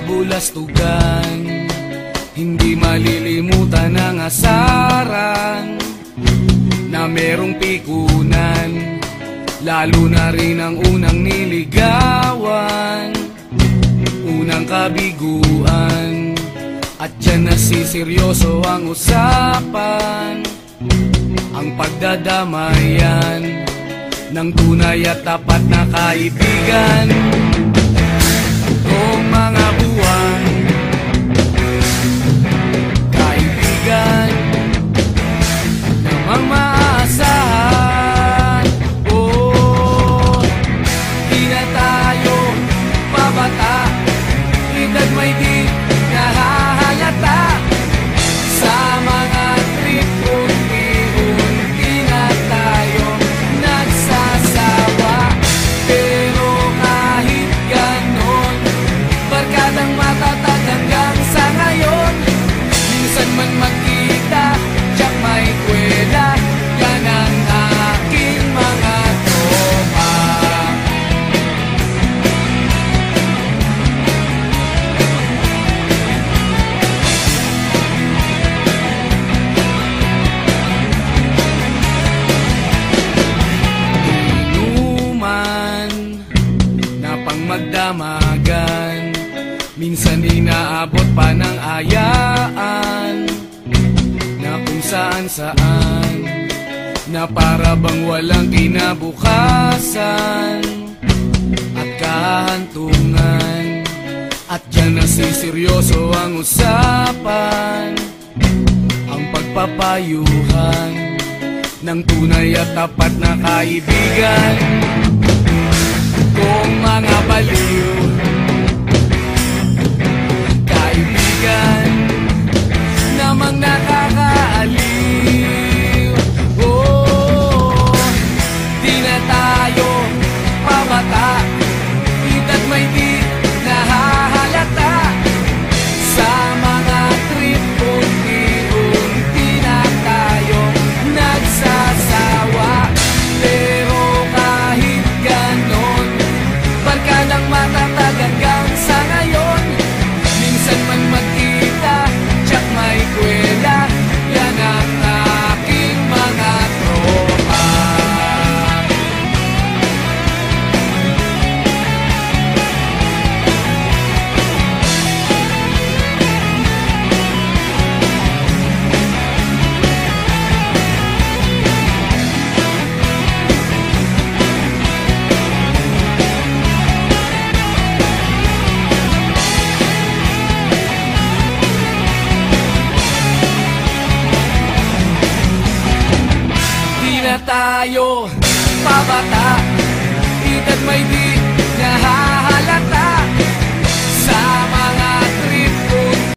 kabulastugan, hindi malilimutan ang asaran na merong pikunan, lalo na rin ang unang niligawan, unang kabiguan. At dyan nasiseryoso ang usapan, ang pagdadamayan ng tunay at tapat na kaibigan. Tatlong mga buwan, kaibigan namang maaasahan. Oh, di na tayo pabata, edad may di nahahalata. Sa mga trip unti-unti na tayo nagsasawa. Pero kahit ganon, barkadang matatag hanggang sa ngayon. Minsan man magkita, tiyak may kwela, yan ang aking mga tropa. Inuman na pang magdamagan, minsan inaabot pa ng ayaan, na kung saan-saan, na para bang walang kinabukasan at kahantungan. At dyan nasiseryoso ang usapan, ang pagpapayuhan ng tunay at tapat na kaibigan. Kung mga baliw, kaibigan namang nakakaaliw. Oh, di na tayo pabata, edad may di nahahalata. Sa mga trip unti-unti na tayo nagsasawa. Pero kahit ganon, barkadang matatag hanggang sa ngayon. Minsan man magkita, tiyak may kwela, yan ang aking mga tropa. Di na tayo pabata, edad may di